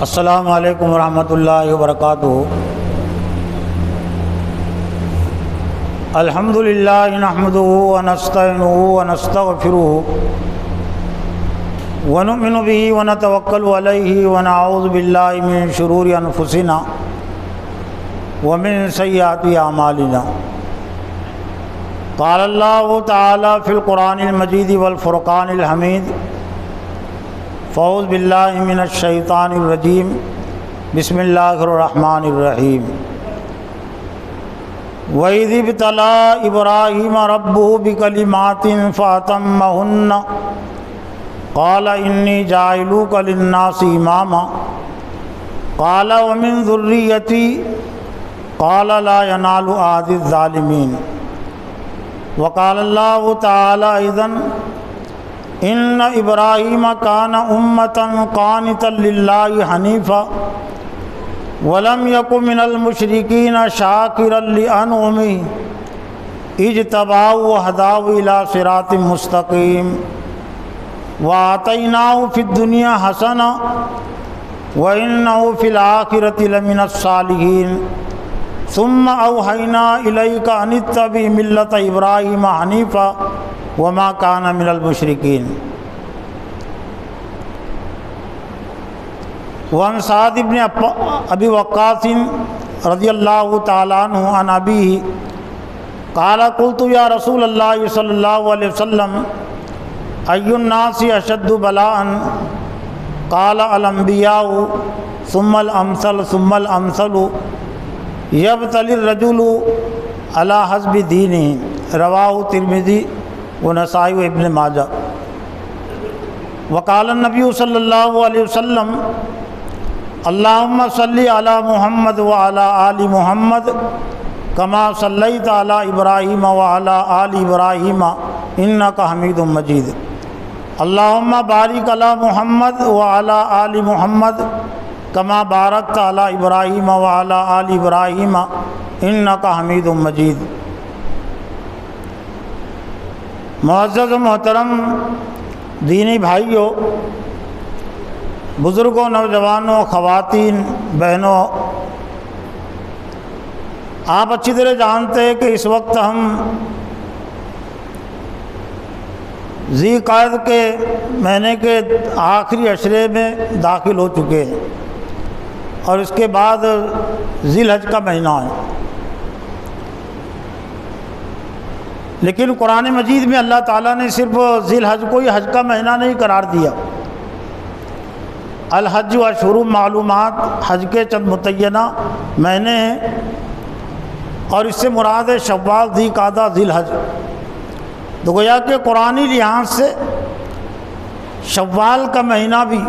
السلام علیکم ورحمۃ اللہ وبرکاتہ۔ الحمد للہ نحمدہ ونستعینہ ونستغفرہ ونؤمن بہ ونتوکل علیہ ونعوذ باللہ من شرور انفسنا ومن سیئات اعمالنا۔ قال اللہ تعالی فی القرآن المجید والفرقان الحمید۔ فاعوذ باللہ من الشیطان الرجیم، بسم اللہ الرحمن الرحیم۔ وَإِذِ ابْتَلَىٰ إِبْرَاهِيمَ رَبُّهُ بِكَلِمَاتٍ فَأَتَمَّهُنَّ قَالَ إِنِّي جَاعِلُكَ لِلنَّاسِ إِمَامًا قَالَ وَمِن ذُرِّيَّتِي قَالَ لَا يَنَالُ عَهْدِ الظَّالِمِينَ۔ وقال اللہ تعالی اذن ان ابراہیم کان امۃ قانتا للہ حنیفا ولم یک من المشرکین شاکرا لانعمہ اجتباہ وہداہ الی صراط مستقیم وآتیناہ فی الدنیا حسنہ وانہ فی الآخرۃ لمن الصالحین ثم اوحینا الیک ان اتبع ملۃ ابراہیم حنیفا وما کان من المشرکین۔ وعن سعد بن ابی وقاص رضی اللہ تعالی عنہ عن ابیہ قال قلت یا رسول اللہ صلی اللہ علیہ وسلم ای الناس اشد بلاء قال الانبیاء ثم الامثل ثم الامثل یبتلی الرجل علی حسب دینہ۔ رواہ ترمذی ونسائی و ابن ماجہ۔ وقال النبی صلی اللہ علیہ وسلم اللہم صلی علی محمد وعلی آل محمد کما صلیت علی ابراہیم وعلی آل ابراہیم انک حمید مجید۔ اللہم بارک علی محمد وعلی آل محمد کما بارکت علی ابراہیم وعلی آل ابراہیم انک حمید مجید۔ معزز و محترم دینی بھائیوں، بزرگوں، نوجوانوں، خواتین، بہنوں، آپ اچھی طرح جانتے ہیں کہ اس وقت ہم ذی القعدہ کے مہینے کے آخری عشرے میں داخل ہو چکے ہیں اور اس کے بعد ذی الحج کا مہینہ ہے۔ لیکن قرآن مجید میں اللہ تعالیٰ نے صرف ذی الحج کو ہی حج کا مہینہ نہیں قرار دیا۔ الحج و اشہر معلومات، حج کے چند متعینہ مہینے ہیں اور اس سے مراد ہے شوال، ذی القعدہ، ذی الحج۔ تو گویا کہ قرآنی لحاظ سے شوال کا مہینہ بھی،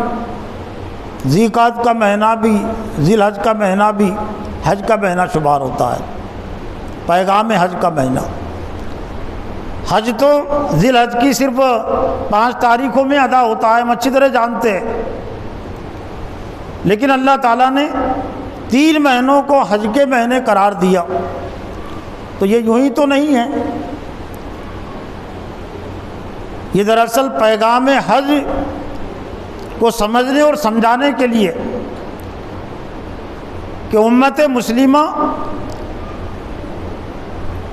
ذی القعدہ کا مہینہ بھی، ذی الحج کا مہینہ بھی حج کا مہینہ شمار ہوتا ہے، پیغام حج کا مہینہ۔ حج تو ذی الحج کی صرف 5 تاریخوں میں ادا ہوتا ہے، ہم اچھی طرح جانتے ہیں، لیکن اللہ تعالیٰ نے 3 مہینوں کو حج کے مہینے قرار دیا۔ تو یہ یوں ہی تو نہیں ہے، یہ دراصل پیغام حج کو سمجھنے اور سمجھانے کے لیے کہ امت مسلمہ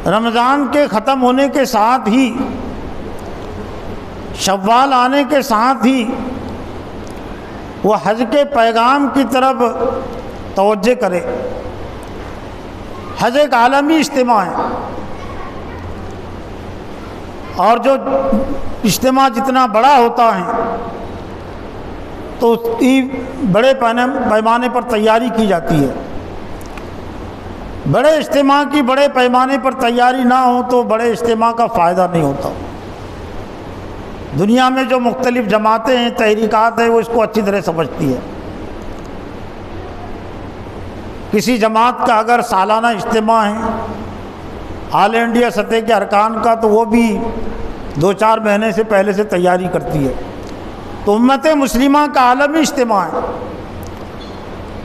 رمضان کے ختم ہونے کے ساتھ ہی، شوال آنے کے ساتھ ہی وہ حج کے پیغام کی طرف توجہ کرے۔ حج ایک عالمی اجتماع ہے اور جو اجتماع جتنا بڑا ہوتا ہے تو اس کی بڑے پیمانے پر تیاری کی جاتی ہے۔ بڑے اجتماع کی بڑے پیمانے پر تیاری نہ ہو تو بڑے اجتماع کا فائدہ نہیں ہوتا۔ دنیا میں جو مختلف جماعتیں ہیں، تحریکات ہیں، وہ اس کو اچھی طرح سمجھتی ہے۔ کسی جماعت کا اگر سالانہ اجتماع ہے آل انڈیا سطح کے ارکان کا، تو وہ بھی 2-4 مہینے سے پہلے سے تیاری کرتی ہے۔ تو امت مسلمہ کا عالمی اجتماع ہے،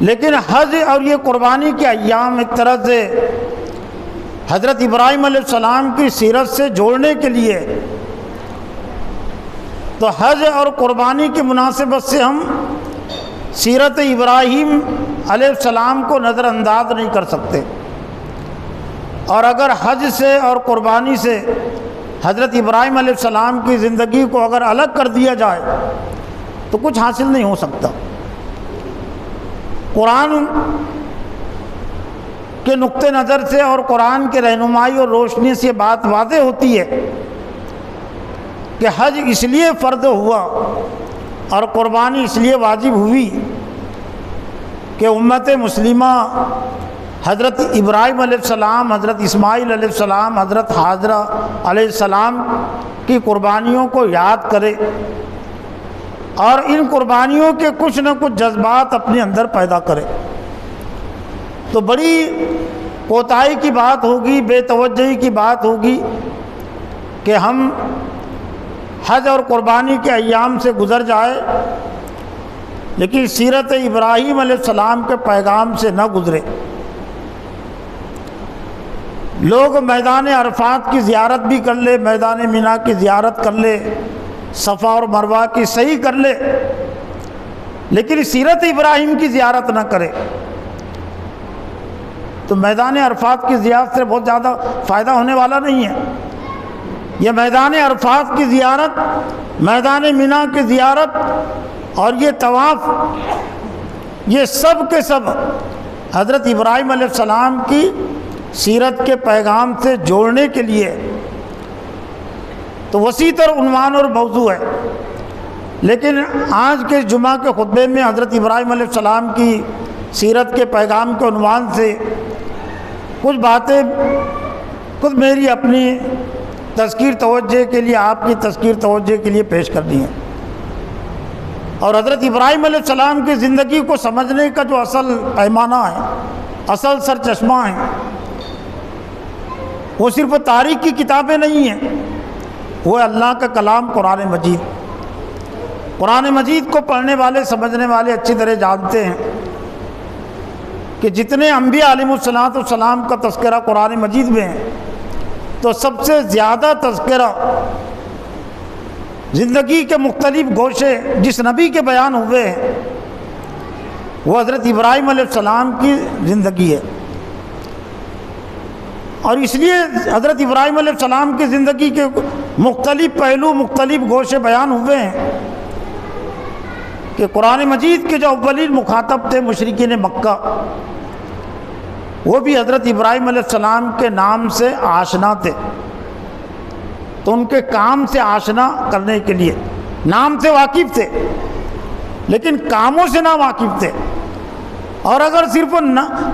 لیکن حج اور یہ قربانی کے ایام ایک طرح سے حضرت ابراہیم علیہ السلام کی سیرت سے جوڑنے کے لیے، تو حج اور قربانی کی مناسبت سے ہم سیرت ابراہیم علیہ السلام کو نظر انداز نہیں کر سکتے، اور اگر حج سے اور قربانی سے حضرت ابراہیم علیہ السلام کی زندگی کو اگر الگ کر دیا جائے تو کچھ حاصل نہیں ہو سکتا۔ قرآن کے نقطہ نظر سے اور قرآن کے رہنمائی اور روشنی سے بات واضح ہوتی ہے کہ حج اس لیے فرض ہوا اور قربانی اس لیے واجب ہوئی کہ امت مسلمہ حضرت ابراہیم علیہ السلام، حضرت اسماعیل علیہ السلام، حضرت حاجرہ علیہ السلام کی قربانیوں کو یاد کرے اور ان قربانیوں کے کچھ نہ کچھ جذبات اپنے اندر پیدا کرے۔ تو بڑی کوتاہی کی بات ہوگی، بے توجہی کی بات ہوگی کہ ہم حج اور قربانی کے ایام سے گزر جائے لیکن سیرت ابراہیم علیہ السلام کے پیغام سے نہ گزرے۔ لوگ میدان عرفات کی زیارت بھی کر لے، میدان مینا کی زیارت کر لے، صفا اور مروہ کی صحیح کر لے، لیکن سیرت ابراہیم کی زیارت نہ کرے تو میدان عرفات کی زیارت سے بہت زیادہ فائدہ ہونے والا نہیں ہے۔ یہ میدان عرفات کی زیارت، میدان مینا کی زیارت اور یہ طواف، یہ سب کے سب حضرت ابراہیم علیہ السلام کی سیرت کے پیغام سے جوڑنے کے لیے تو وسیع تر عنوان اور موضوع ہے، لیکن آج کے جمعہ کے خطبے میں حضرت ابراہیم علیہ السلام کی سیرت کے پیغام کے عنوان سے کچھ باتیں خود میری اپنی تذکیر توجہ کے لیے، آپ کی تذکیر توجہ کے لیے پیش کرنی ہے۔ اور حضرت ابراہیم علیہ السلام کی زندگی کو سمجھنے کا جو اصل پیمانہ ہے، اصل سرچشمہ ہے، وہ صرف تاریخ کی کتابیں نہیں ہیں، وہ اللہ کا کلام قرآن مجید۔ قرآن مجید کو پڑھنے والے، سمجھنے والے اچھی طرح جانتے ہیں کہ جتنے انبیاء علیہ السلام کا تذکرہ قرآن مجید میں ہے تو سب سے زیادہ تذکرہ زندگی کے مختلف گوشے جس نبی کے بیان ہوئے ہیں وہ حضرت ابراہیم علیہ السلام کی زندگی ہے، اور اس لیے حضرت ابراہیم علیہ السلام کی زندگی کے مختلف پہلو، مختلف گوشے بیان ہوئے ہیں کہ قرآن مجید کے جو اولین مخاطب تھے مشرکین مکہ، وہ بھی حضرت ابراہیم علیہ السلام کے نام سے آشنا تھے، تو ان کے کام سے آشنا کرنے کے لیے نام سے واقف تھے لیکن کاموں سے نا واقف تھے، اور اگر صرف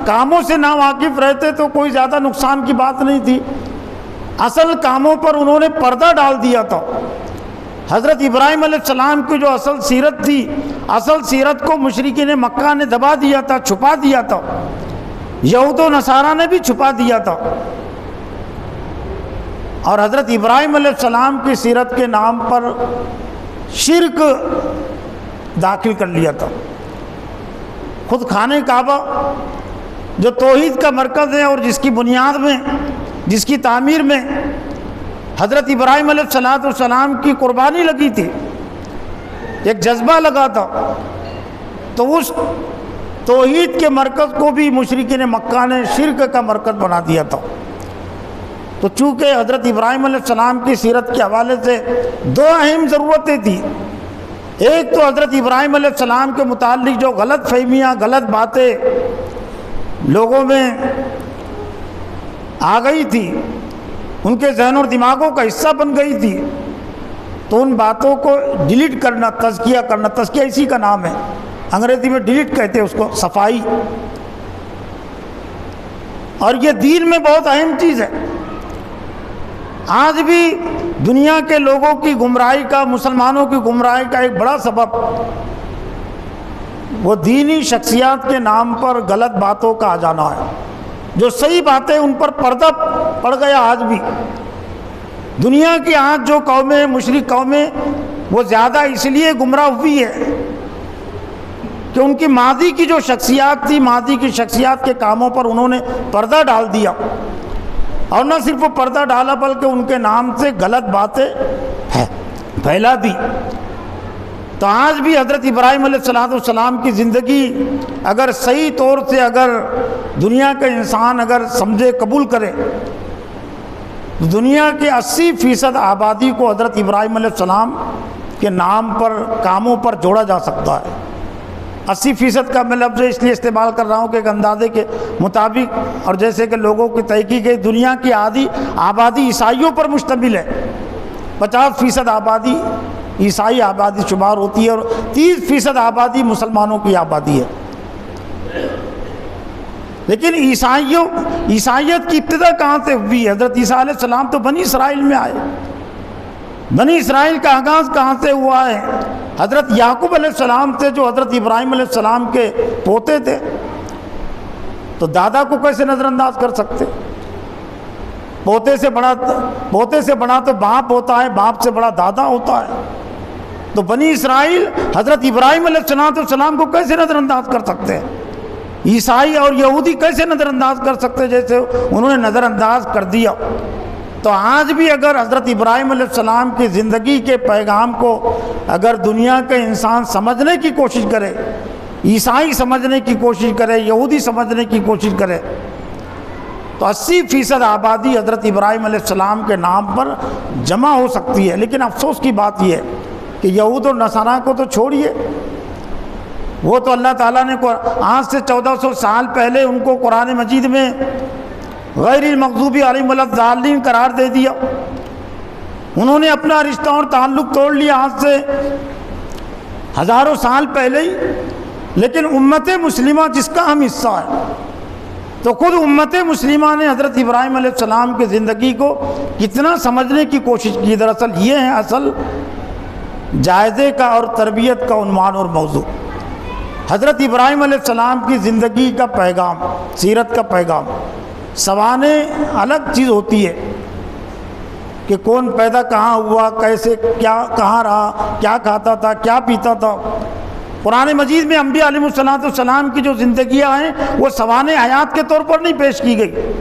کاموں سے نا واقف رہتے تو کوئی زیادہ نقصان کی بات نہیں تھی۔ اصل کاموں پر انہوں نے پردہ ڈال دیا تھا۔ حضرت ابراہیم علیہ السلام کی جو اصل سیرت تھی، اصل سیرت کو مشرکین مکہ نے دبا دیا تھا، چھپا دیا تھا، یہود و نصارہ نے بھی چھپا دیا تھا، اور حضرت ابراہیم علیہ السلام کی سیرت کے نام پر شرک داخل کر لیا تھا۔ خود خانہ کعبہ جو توحید کا مرکز ہے اور جس کی بنیاد میں، جس کی تعمیر میں حضرت ابراہیم علیہ السلام کی قربانی لگی تھی، ایک جذبہ لگا تھا، تو اس توحید کے مرکز کو بھی مشرکین مکہ نے شرک کا مرکز بنا دیا تھا۔ تو چونکہ حضرت ابراہیم علیہ السلام کی سیرت کے حوالے سے دو اہم ضرورتیں تھیں، ایک تو حضرت ابراہیم علیہ السلام کے متعلق جو غلط فہمیاں، غلط باتیں لوگوں میں آ گئی تھی، ان کے ذہن اور دماغوں کا حصہ بن گئی تھی، تو ان باتوں کو ڈیلیٹ کرنا، تزکیہ کرنا، تزکیہ اسی کا نام ہے، انگریزی میں ڈیلیٹ کہتے ہیں اس کو، صفائی، اور یہ دین میں بہت اہم چیز ہے۔ آج بھی دنیا کے لوگوں کی گمراہی کا، مسلمانوں کی گمراہی کا ایک بڑا سبب وہ دینی شخصیات کے نام پر غلط باتوں کا آ جانا ہے۔ جو صحیح باتیں ان پر پردہ پڑ گیا، آج بھی دنیا کی آج جو قومیں، مشرک قومیں، وہ زیادہ اس لیے گمراہ ہوئی ہے کہ ان کی ماضی کی جو شخصیات تھی، ماضی کی شخصیات کے کاموں پر انہوں نے پردہ ڈال دیا، اور نہ صرف پردہ ڈالا بلکہ ان کے نام سے غلط باتیں پھیلا دی۔ تو آج بھی حضرت ابراہیم علیہ السلام کی زندگی اگر صحیح طور سے اگر دنیا کا انسان اگر سمجھے قبول کرے تو دنیا کے 80% آبادی کو حضرت ابراہیم علیہ السلام کے نام پر کاموں پر جوڑا جا سکتا ہے۔ 80% کا میں لفظ اس لیے استعمال کر رہا ہوں کہ ایک اندازے کے مطابق، اور جیسے کہ لوگوں کی تحقیق ہے، دنیا کی آدھی آبادی عیسائیوں پر مشتمل ہے، 50% آبادی عیسائی آبادی شمار ہوتی ہے اور 30% آبادی مسلمانوں کی آبادی ہے۔ لیکن عیسائیت کی ابتدا کہاں سے ہوئی؟ حضرت عیسیٰ علیہ السلام تو بنی اسرائیل میں آئے۔ بنی اسرائیل کا آغاز کہاں سے ہوا ہے؟ حضرت یعقوب علیہ السلام سے، جو حضرت ابراہیم علیہ السلام کے پوتے تھے۔ تو دادا کو کیسے نظر انداز کر سکتے؟ پوتے سے بڑا تو باپ ہوتا ہے، باپ سے بڑا دادا ہوتا ہے۔ تو بنی اسرائیل حضرت ابراہیم علیہ السلام کو کیسے نظر انداز کر سکتے ہیں؟ عیسائی اور یہودی کیسے نظر انداز کر سکتے جیسے انہوں نے نظر انداز کر دیا؟ تو آج بھی اگر حضرت ابراہیم علیہ السلام کی زندگی کے پیغام کو اگر دنیا کا انسان سمجھنے کی کوشش کرے، عیسائی سمجھنے کی کوشش کرے، یہودی سمجھنے کی کوشش کرے، تو 80% آبادی حضرت ابراہیم علیہ السلام کے نام پر جمع ہو سکتی ہے۔ لیکن افسوس کی بات یہ ہے کہ یہود اور نصارہ کو تو چھوڑیے، وہ تو اللہ تعالیٰ نے آج سے 1400 سال پہلے ان کو قرآن مجید میں غیر المغضوب علیہم ولا الضالین قرار دے دیا۔ انہوں نے اپنا رشتہ اور تعلق توڑ لیا آج سے ہزاروں سال پہلے ہی۔ لیکن امت مسلمہ جس کا ہم حصہ ہے، تو خود امت مسلمہ نے حضرت ابراہیم علیہ السلام کی زندگی کو کتنا سمجھنے کی کوشش کی۔ دراصل یہ ہے اصل جائزے کا اور تربیت کا عنوان اور موضوع، حضرت ابراہیم علیہ السلام کی زندگی کا پیغام، سیرت کا پیغام۔ سوانح الگ چیز ہوتی ہے کہ کون پیدا کہاں ہوا، کیسے، کیا، کہاں رہا، کیا کھاتا تھا، کیا پیتا تھا۔ قرآن مجید میں انبیاء علیہ السلام کی جو زندگیاں ہیں وہ سوانح حیات کے طور پر نہیں پیش کی گئی،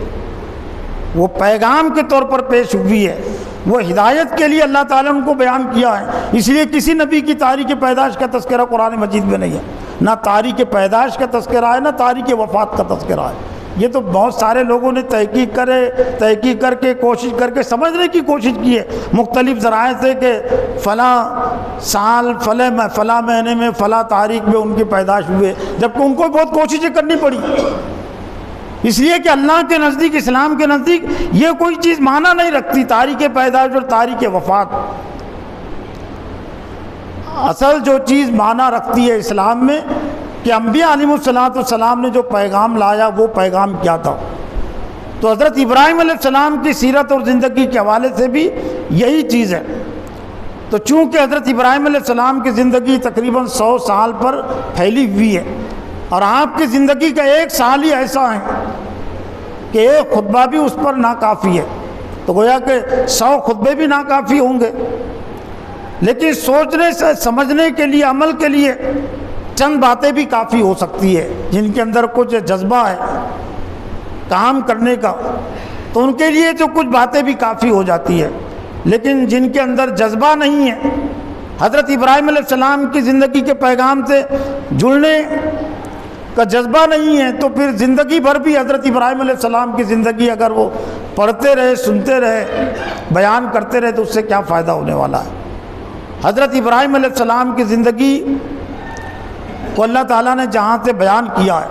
وہ پیغام کے طور پر پیش ہوئی ہے، وہ ہدایت کے لیے اللہ تعالیٰ نے ان کو بیان کیا ہے۔ اس لیے کسی نبی کی تاریخ پیدائش کا تذکرہ قرآن مجید میں نہیں ہے، نہ تاریخ پیدائش کا تذکرہ ہے، نہ تاریخ وفات کا تذکرہ ہے۔ یہ تو بہت سارے لوگوں نے تحقیق کر کے کوشش کر کے سمجھنے کی کوشش کی ہے مختلف ذرائع سے کہ فلاں سال فلاں مہینے میں فلاں تاریخ میں ان کی پیدائش ہوئے، جبکہ ان کو بہت کوششیں کرنی پڑی، اس لیے کہ اللہ کے نزدیک، اسلام کے نزدیک یہ کوئی چیز معنی نہیں رکھتی تاریخ پیدائش اور تاریخ وفات۔ اصل جو چیز معنی رکھتی ہے اسلام میں کہ انبیاء علیہ السلام نے جو پیغام لایا وہ پیغام کیا تھا۔ تو حضرت ابراہیم علیہ السلام کی سیرت اور زندگی کے حوالے سے بھی یہی چیز ہے۔ تو چونکہ حضرت ابراہیم علیہ السلام کی زندگی تقریباً 100 سال پر پھیلی ہوئی ہے، اور آپ کی زندگی کا ایک سال ہی ایسا ہے کہ ایک خطبہ بھی اس پر ناکافی ہے، تو گویا کہ 100 خطبے بھی ناکافی ہوں گے۔ لیکن سوچنے سے سمجھنے کے لیے، عمل کے لیے چند باتیں بھی کافی ہو سکتی ہے، جن کے اندر کچھ جذبہ ہے کام کرنے کا، تو ان کے لیے تو کچھ باتیں بھی کافی ہو جاتی ہے۔ لیکن جن کے اندر جذبہ نہیں ہے، حضرت ابراہیم علیہ السلام کی زندگی کے پیغام سے جڑنے کا جذبہ نہیں ہے، تو پھر زندگی بھر بھی حضرت ابراہیم علیہ السلام کی زندگی اگر وہ پڑھتے رہے، سنتے رہے، بیان کرتے رہے، تو اس سے کیا فائدہ ہونے والا ہے۔ حضرت ابراہیم علیہ السلام کی زندگی کو اللہ تعالیٰ نے جہاں سے بیان کیا ہے،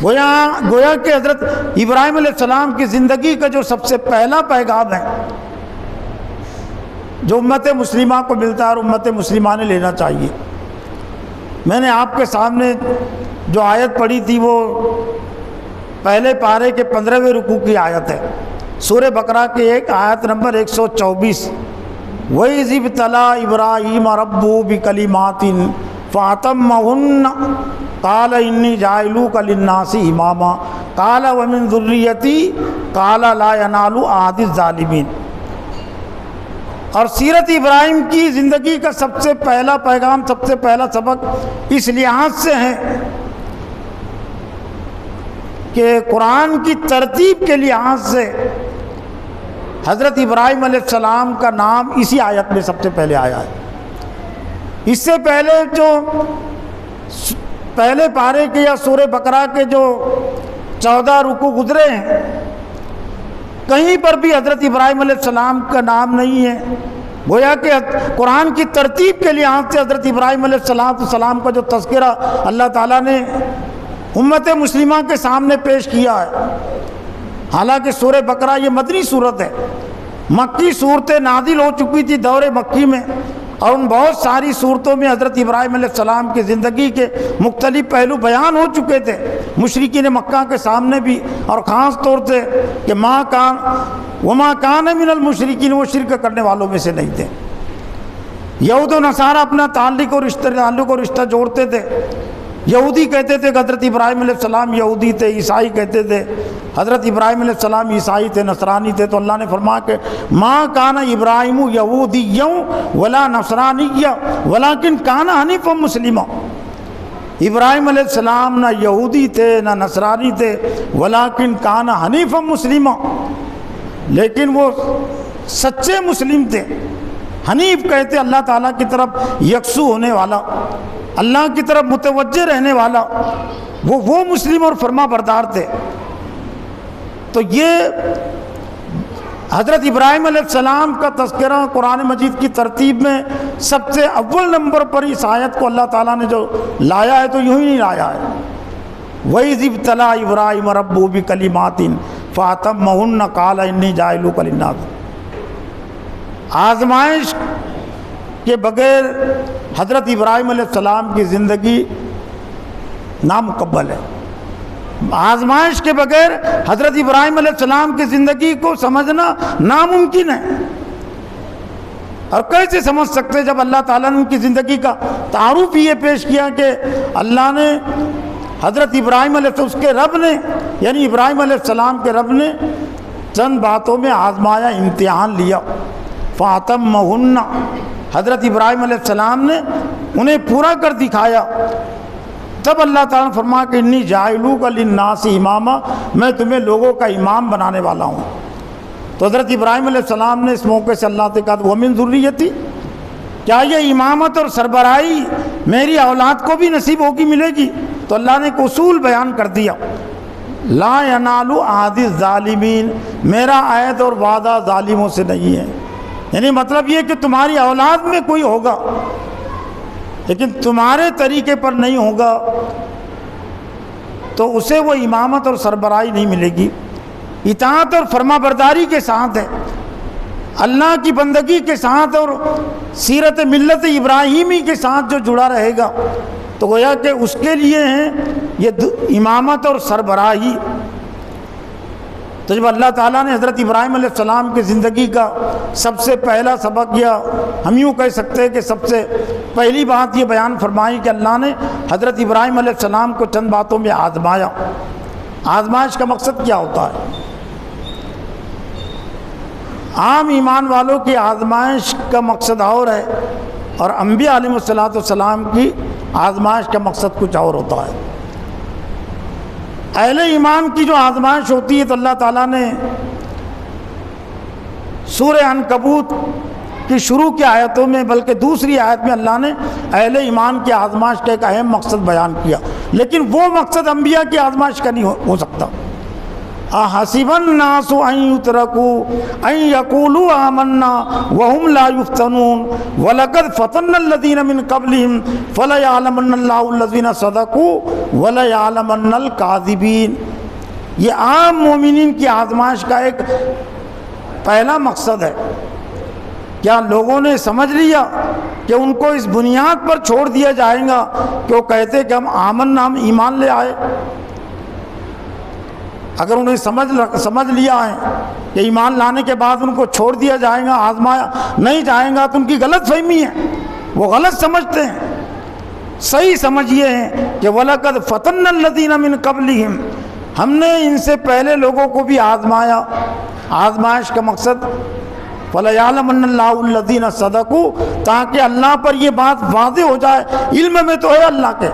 گویا کہ حضرت ابراہیم علیہ السلام کی زندگی کا جو سب سے پہلا پیغام ہے جو امت مسلمہ کو ملتا ہے اور امت مسلمہ نے لینا چاہیے۔ میں نے آپ کے سامنے جو آیت پڑھی تھی وہ پہلے پارے کے 15ویں رکوع کی آیت ہے، سورہ بقرہ کے ایک آیت نمبر 124، وَإِذِ ابْتَلَىٰ إِبْرَاهِيمَ رَبُّهُ بِكَلِمَاتٍ فَأَتَمَّهُنَّ قَالَ إِنِّي جَاعِلُكَ لِلنَّاسِ إِمَامًا قَالَ وَمِن ذُرِّيَّتِي قَالَ لَا يَنَالُ عَهْدِ الظَّالِمِينَ۔ اور سیرت ابراہیم کی زندگی کا سب سے پہلا پیغام، سب سے پہلا سبق اس لحاظ سے ہے کہ قرآن کی ترتیب کے لحاظ سے حضرت ابراہیم علیہ السلام کا نام اسی آیت میں سب سے پہلے آیا ہے۔ اس سے پہلے جو پہلے پارے کے یا سورہ بقرہ کے جو 14 رکوع گزرے ہیں، کہیں پر بھی حضرت ابراہیم علیہ السلام کا نام نہیں ہے۔ گویا کہ قرآن کی ترتیب کے لحاظ سے حضرت ابراہیم علیہ السلام کا جو تذکرہ اللہ تعالیٰ نے امت مسلمہ کے سامنے پیش کیا ہے۔ حالانکہ سورہ بقرہ یہ مدنی صورت ہے، مکی صورتیں نازل ہو چکی تھی دور مکی میں، اور ان بہت ساری صورتوں میں حضرت ابراہیم علیہ السلام کی زندگی کے مختلف پہلو بیان ہو چکے تھے مشرکین مکہ کے سامنے بھی، اور خاص طور سے کہ وما کان من المشرکین، وہ شرک کرنے والوں میں سے نہیں تھے۔ یہود و نصارہ اپنا تعلق اور رشتہ جوڑتے تھے۔ یہودی کہتے تھے کہ حضرت ابراہیم علیہ السلام یہودی تھے، عیسائی کہتے تھے حضرت ابراہیم علیہ السلام عیسائی تھے، نصرانی تھے۔ تو اللہ نے فرمایا کہ ما کان ابراہیم یہودیا ولا نصرانیا ولکن کان حنیفا مسلما۔ ابراہیم علیہ السلام نہ یہودی تھے نہ نصرانی تھے، ولکن کان حنیفا مسلما، لیکن وہ سچے مسلم تھے۔ حنیف کہتے اللہ تعالیٰ کی طرف یکسو ہونے والا، اللہ کی طرف متوجہ رہنے والا، وہ مسلم اور فرما بردار تھے۔ تو یہ حضرت ابراہیم علیہ السلام کا تذکرہ قرآن مجید کی ترتیب میں سب سے اول نمبر پر اس آیت کو اللہ تعالیٰ نے جو لایا ہے تو یوں ہی نہیں لایا ہے۔ وَإِذِ ابْتَلَىٰ إِبْرَاهِيمَ رَبُّهُ بِكَلِمَاتٍ فَأَتَمَّهُنَّ قَالَ إِنِّي جَاعِلُكَ لِلنَّاسِ۔ آزمائش کے بغیر حضرت ابراہیم علیہ السلام کی زندگی نامکمل ہے۔ آزمائش کے بغیر حضرت ابراہیم علیہ السلام کی زندگی کو سمجھنا ناممکن ہے۔ اور کیسے سمجھ سکتے جب اللہ تعالیٰ نے ان کی زندگی کا تعارف یہ پیش کیا کہ اللہ نے حضرت ابراہیم علیہ السلام، اس کے رب نے یعنی ابراہیم علیہ السلام کے رب نے چند باتوں میں آزمایا، امتحان لیا۔ فَأَتَمَّهُنَّ، حضرت ابراہیم علیہ السلام نے انہیں پورا کر دکھایا۔ تب اللہ تعالیٰ نے فرمایا کہ انی جاعلوک للناس اماما، میں تمہیں لوگوں کا امام بنانے والا ہوں۔ تو حضرت ابراہیم علیہ السلام نے اس موقع سے اللہ سے کہا وَمِن ذُرِّيَّتِي، کیا یہ امامت اور سربراہی میری اولاد کو بھی نصیب ہوگی، ملے گی؟ تو اللہ نے ایک اصول بیان کر دیا، لا ینال عہد الظالمین، میرا عہد اور وعدہ ظالموں سے نہیں ہے۔ یعنی مطلب یہ کہ تمہاری اولاد میں کوئی ہوگا لیکن تمہارے طریقے پر نہیں ہوگا تو اسے وہ امامت اور سربراہی نہیں ملے گی۔ اطاعت اور فرما برداری کے ساتھ ہے، اللہ کی بندگی کے ساتھ اور سیرت ملت ابراہیمی کے ساتھ جو جڑا رہے گا تو گویا کہ اس کے لیے ہیں یہ امامت اور سربراہی۔ تو جب اللہ تعالیٰ نے حضرت ابراہیم علیہ السلام کی زندگی کا سب سے پہلا سبق، یا ہم یوں کہہ سکتے ہیں کہ سب سے پہلی بات یہ بیان فرمائی کہ اللہ نے حضرت ابراہیم علیہ السلام کو چند باتوں میں آزمایا۔ آزمائش کا مقصد کیا ہوتا ہے؟ عام ایمان والوں کی آزمائش کا مقصد اور ہے، اور انبیاء علیہ السلام کی آزمائش کا مقصد کچھ اور ہوتا ہے۔ اہل ایمان کی جو آزمائش ہوتی ہے تو اللہ تعالیٰ نے سورہ عنکبوت کی شروع کی آیتوں میں، بلکہ دوسری آیت میں اللہ نے اہل ایمان کی آزمائش کا ایک اہم مقصد بیان کیا، لیکن وہ مقصد انبیاء کی آزمائش کا نہیں ہو سکتا۔ احسب الناس ان یترکوا ان یقولوا آمنا وهم لا یفتنون ولقد فتنا الذین من قبلهم فلیعلمن اللہ الذین صدقوا ولیعلمن الکاذبین۔ یہ عام مومنین کی آزمائش کا ایک پہلا مقصد ہے۔ کیا لوگوں نے سمجھ لیا کہ ان کو اس بنیاد پر چھوڑ دیا جائے گا کہ وہ کہتے کہ ہم آمنا، ہم ایمان لے آئے؟ اگر انہیں سمجھ لیا ہے کہ ایمان لانے کے بعد ان کو چھوڑ دیا جائے گا، آزمایا نہیں جائے گا، تو ان کی غلط فہمی ہے، وہ غلط سمجھتے ہیں۔ صحیح سمجھ یہ ہے کہ وَلَقَدْ فَتَنَّا الَّذِينَ مِن قَبْلِهِمْ، ہم نے ان سے پہلے لوگوں کو بھی آزمایا۔ آزمائش کا مقصد وَلَيَعْلَمَنَّ اللَّهُ الَّذِينَ صَدَقُوا، تاکہ اللہ پر یہ بات واضح ہو جائے، علم میں تو ہے اللہ کے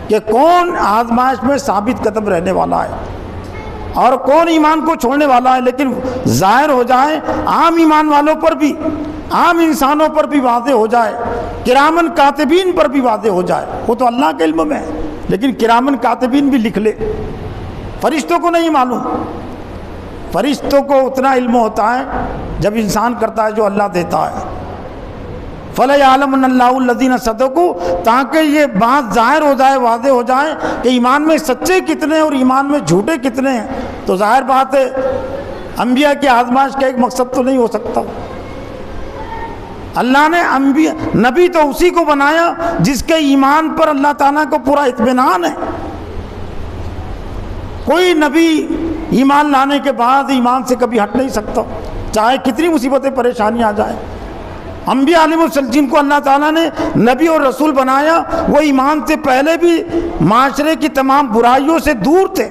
کہ کون آزمائش میں ثابت قدم رہنے والا ہے اور کون ایمان کو چھوڑنے والا ہے، لیکن ظاہر ہو جائے عام ایمان والوں پر بھی عام انسانوں پر بھی واضح ہو جائے، کرامن کاتبین پر بھی واضح ہو جائے، وہ تو اللہ کے علم میں ہے، لیکن کرامن کاتبین بھی لکھ لے، فرشتوں کو نہیں معلوم۔ فرشتوں کو اتنا علم ہوتا ہے جب انسان کرتا ہے جو اللہ دیتا ہے۔ فَلَيَعْلَمَنَّ اللَّهُ الَّذِينَ صَدَقُوا، تاکہ یہ بات ظاہر ہو جائے، واضح ہو جائے کہ ایمان میں سچے کتنے اور ایمان میں جھوٹے کتنے ہیں۔ تو ظاہر بات ہے انبیاء کی آزمائش کا ایک مقصد تو نہیں ہو سکتا۔ اللہ نے انبیاء، نبی تو اسی کو بنایا جس کے ایمان پر اللہ تعالیٰ کو پورا اطمینان ہے۔ کوئی نبی ایمان لانے کے بعد ایمان سے کبھی ہٹ نہیں سکتا، چاہے کتنی مصیبتیں پریشانیاں آ جائیں۔ انبیاء علیہ السلام جن کو اللہ تعالیٰ نے نبی اور رسول بنایا، وہ ایمان سے پہلے بھی معاشرے کی تمام برائیوں سے دور تھے،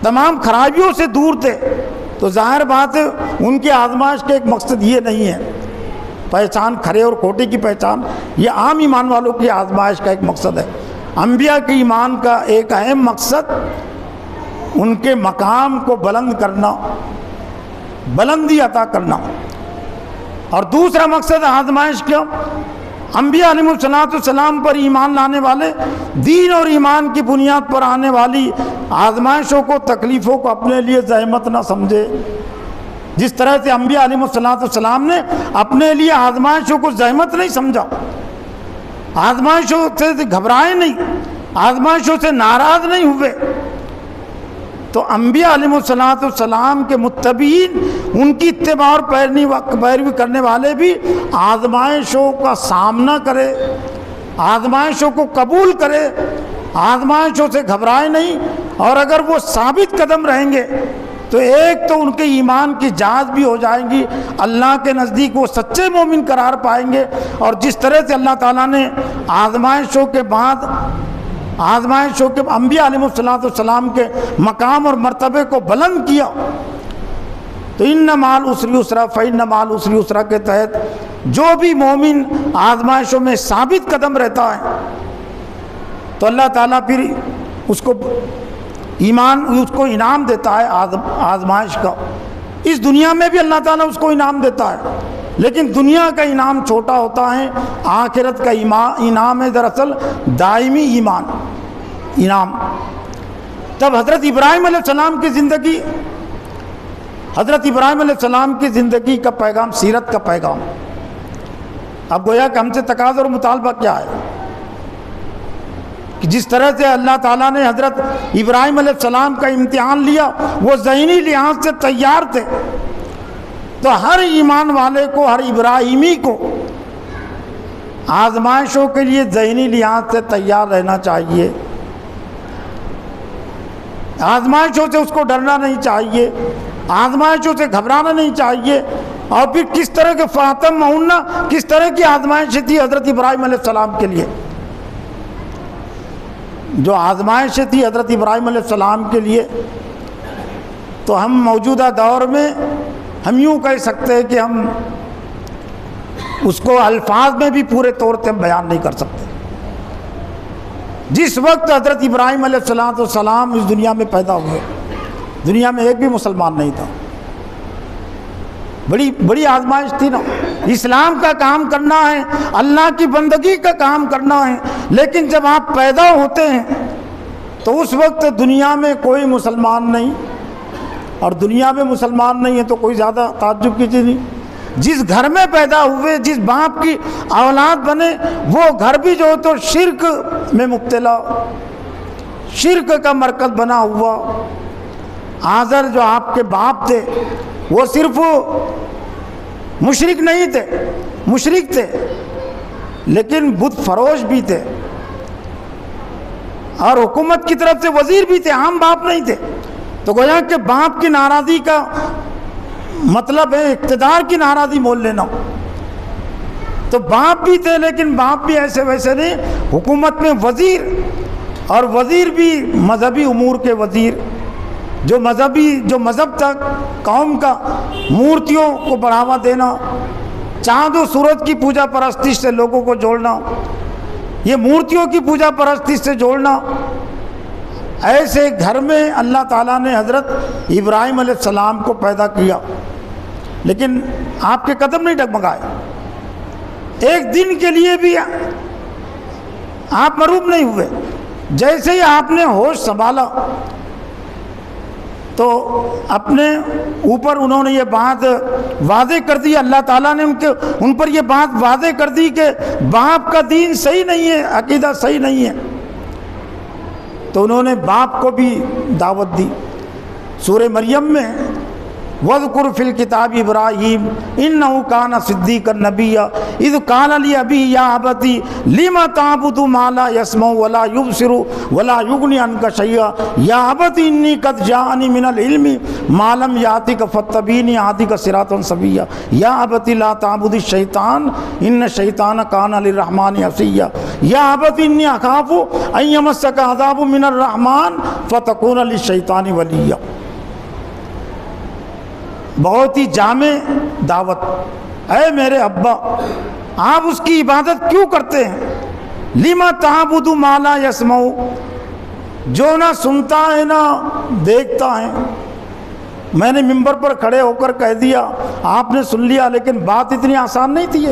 تمام خرابیوں سے دور تھے۔ تو ظاہر بات ہے ان کی آزمائش کا ایک مقصد یہ نہیں ہے پہچان، کھرے اور کھوٹے کی پہچان، یہ عام ایمان والوں کی آزمائش کا ایک مقصد ہے۔ انبیاء کے ایمان کا ایک اہم مقصد ان کے مقام کو بلند کرنا، بلندی عطا کرنا، اور دوسرا مقصد آزمائش کیا؟ انبیاء علیہ السلام پر ایمان لانے والے دین اور ایمان کی بنیاد پر آنے والی آزمائشوں کو، تکلیفوں کو اپنے لیے زحمت نہ سمجھے۔ جس طرح سے انبیاء علیہ السلام نے اپنے لیے آزمائشوں کو زحمت نہیں سمجھا، آزمائشوں سے گھبرائے نہیں، آزمائشوں سے ناراض نہیں ہوئے، تو انبیاء علیہ السلام کے متبعین، ان کی اتباع اور پیروی کرنے والے بھی آزمائشوں کا سامنا کرے، آزمائشوں کو قبول کرے، آزمائشوں سے گھبرائے نہیں، اور اگر وہ ثابت قدم رہیں گے تو ایک تو ان کے ایمان کی جانچ بھی ہو جائیں گی، اللہ کے نزدیک وہ سچے مومن قرار پائیں گے۔ اور جس طرح سے اللہ تعالیٰ نے آزمائشوں کے بعد، آزمائشوں کے انبیاء علیہ السلام کے مقام اور مرتبے کو بلند کیا، تو ان مع العسر یسرا فإن مع العسر یسرا کے تحت جو بھی مومن آزمائشوں میں ثابت قدم رہتا ہے تو اللہ تعالیٰ پھر اس کو ایمان، اس کو انعام دیتا ہے آزمائش کا۔ اس دنیا میں بھی اللہ تعالیٰ اس کو انعام دیتا ہے، لیکن دنیا کا انعام چھوٹا ہوتا ہے، آخرت کا انعام ہے دراصل دائمی ایمان انعام۔ تب حضرت ابراہیم علیہ السلام کی زندگی، حضرت ابراہیم علیہ السلام کی زندگی کا پیغام، سیرت کا پیغام، اب گویا کہ ہم سے تقاضا اور مطالبہ کیا ہے کہ جس طرح سے اللہ تعالیٰ نے حضرت ابراہیم علیہ السلام کا امتحان لیا، وہ ذہنی لحاظ سے تیار تھے، تو ہر ایمان والے کو، ہر ابراہیمی کو آزمائشوں کے لیے ذہنی لحاظ سے تیار رہنا چاہیے، آزمائشوں سے اس کو ڈرنا نہیں چاہیے، آزمائشوں سے گھبرانا نہیں چاہیے۔ اور پھر کس طرح کے فاتم معونہ، کس طرح کی آزمائشیں تھی حضرت ابراہیم علیہ السلام کے لیے؟ جو آزمائشیں تھی حضرت ابراہیم علیہ السلام کے لیے، تو ہم موجودہ دور میں ہم یوں کہہ سکتے ہیں کہ ہم اس کو الفاظ میں بھی پورے طور سے بیان نہیں کر سکتے۔ جس وقت حضرت ابراہیم علیہ السلام اس دنیا میں پیدا ہوئے، دنیا میں ایک بھی مسلمان نہیں تھا، بڑی آزمائش تھی نا۔ اسلام کا کام کرنا ہے، اللہ کی بندگی کا کام کرنا ہے، لیکن جب آپ پیدا ہوتے ہیں تو اس وقت دنیا میں کوئی مسلمان نہیں، اور دنیا میں مسلمان نہیں ہے تو کوئی زیادہ تعجب کی چیز نہیں۔ جس گھر میں پیدا ہوئے، جس باپ کی اولاد بنے، وہ گھر بھی جو تو شرک میں مبتلا، شرک کا مرکز بنا ہوا۔ آزر جو آپ کے باپ تھے وہ صرف مشرک نہیں تھے، مشرک تھے لیکن بت فروش بھی تھے، اور حکومت کی طرف سے وزیر بھی تھے، عام باپ نہیں تھے۔ تو گویا کہ باپ کی ناراضی کا مطلب ہے اقتدار کی ناراضی مول لینا۔ تو باپ بھی تھے لیکن باپ بھی ایسے ویسے نہیں، حکومت میں وزیر، اور وزیر بھی مذہبی امور کے وزیر، جو مذہب تک قوم کا، مورتیوں کو بڑھاوا دینا، چاند و سورج کی پوجا پرستش سے لوگوں کو جوڑنا، یہ مورتیوں کی پوجا پرستش سے جوڑنا۔ ایسے گھر میں اللہ تعالیٰ نے حضرت ابراہیم علیہ السلام کو پیدا کیا۔ لیکن آپ کے قدم نہیں ڈگمگائے، ایک دن کے لیے بھی آپ مروب نہیں ہوئے۔ جیسے ہی آپ نے ہوش سنبھالا تو اپنے اوپر انہوں نے یہ بات واضح کر دی، اللہ تعالیٰ نے ان پر یہ بات واضح کر دی کہ باپ کا دین صحیح نہیں ہے، عقیدہ صحیح نہیں ہے، تو انہوں نے باپ کو بھی دعوت دی۔ سورہ مریم میں وَاذْكُرْ فِي الْكِتَابِ إِبْرَاهِيمَ إِنَّهُ كَانَ صِدِّيقًا نَبِيًّا إِذْ قَالَ لِأَبِيهِ يَا أَبَتِ لِمَ تَعْبُدُ مَا لَا يَسْمَعُ وَلَا يُبْصِرُ وَلَا يُغْنِي عَنكَ شَيْئًا يَا أَبَتِ إِنِّي قَدْ جَاءَنِي مِنَ الْعِلْمِ مَا لَمْ يَأْتِكَ فَاتَّبِعْنِي أَهْدِكَ صِرَاطًا سَوِيًّا يَا أَبَتِ لَا تَعْبُدِ الشَّيْطَانَ إِنَّ الشَّيْطَانَ كَانَ لِلرَّحْمَنِ عَصِيًّا يَا أَبَتِ إِنِّي أَخَافُ أَن يَمَسَّكَ عَذَابٌ مِنَ الرَّحْمَنِ فَتَكُونَ لِلشَّيْطَانِ وَلِيًّا۔ بہت ہی جامع دعوت۔ اے میرے ابا، آپ اس کی عبادت کیوں کرتے ہیں؟ لِمَ تَعْبُدُ مَا لَا يَسْمَعُ، جو نہ سنتا ہے نہ دیکھتا ہے۔ میں نے ممبر پر کھڑے ہو کر کہہ دیا، آپ نے سن لیا، لیکن بات اتنی آسان نہیں تھی۔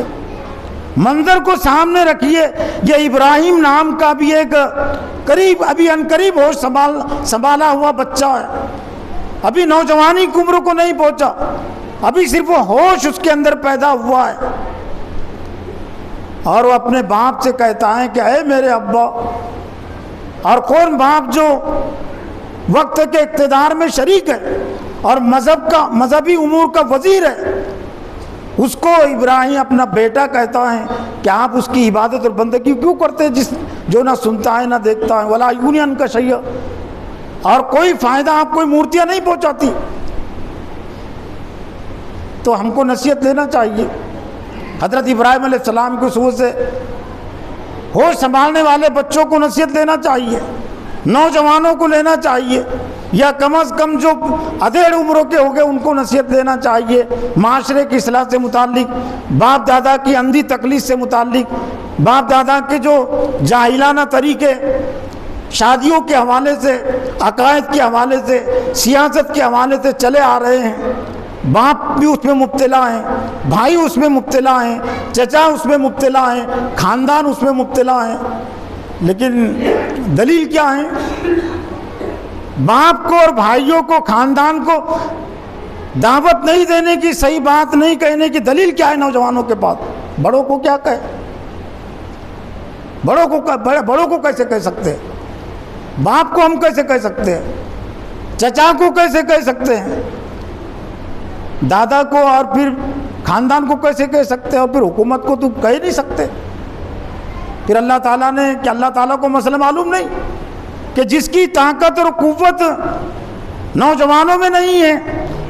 منظر کو سامنے رکھیے، یہ ابراہیم نام کا بھی ایک ابھی عنقریب ہوش سنبھالا ہوا بچہ ہے، ابھی نوجوانی کی عمر کو نہیں پہنچا، ابھی صرف وہ ہوش اس کے اندر پیدا ہوا ہے، اور وہ اپنے باپ سے کہتا ہے کہ اے میرے ابا۔ اور کون باپ جو وقت کے اقتدار میں شریک ہے اور مذہبی امور کا وزیر ہے، اس کو ابراہیم اپنا بیٹا کہتا ہے کہ آپ اس کی عبادت اور بندگی کیوں کرتے ہیں جو نہ سنتا ہے نہ دیکھتا ہے، ولا یغنی عنک شیئا، اور کوئی فائدہ آپ کوئی مورتیاں نہیں پہنچاتی۔ تو ہم کو نصیحت لینا چاہیے، حضرت ابراہیم علیہ السلام کی صورت سے ہوش سنبھالنے والے بچوں کو نصیحت لینا چاہیے، نوجوانوں کو لینا چاہیے، یا کم از کم جو ادھیڑ عمروں کے ہو گئے ان کو نصیحت دینا چاہیے، معاشرے کی اصلاح سے متعلق، باپ دادا کی اندھی تکلیف سے متعلق، باپ دادا کے جو جاہلانہ طریقے شادیوں کے حوالے سے، عقائد کے حوالے سے، سیاست کے حوالے سے چلے آ رہے ہیں، باپ بھی اس میں مبتلا ہیں، بھائی اس میں مبتلا ہیں، چچا اس میں مبتلا ہیں، خاندان اس میں مبتلا ہیں، لیکن دلیل کیا ہے؟ باپ کو اور بھائیوں کو، خاندان کو دعوت نہیں دینے کی، صحیح بات نہیں کہنے کی دلیل کیا ہے نوجوانوں کے پاس؟ بڑوں کو کیا کہے؟ بڑوں کو کیسے کہہ سکتے ہیں؟ باپ کو ہم کیسے کہہ سکتے ہیں؟ چچا کو کیسے کہہ سکتے ہیں؟ دادا کو اور پھر خاندان کو کیسے کہہ سکتے ہیں؟ اور پھر حکومت کو تو کہہ نہیں سکتے۔ پھر اللہ تعالیٰ نے، کہ اللہ تعالیٰ کو مسئلہ معلوم نہیں کہ جس کی طاقت اور قوت نوجوانوں میں نہیں ہے،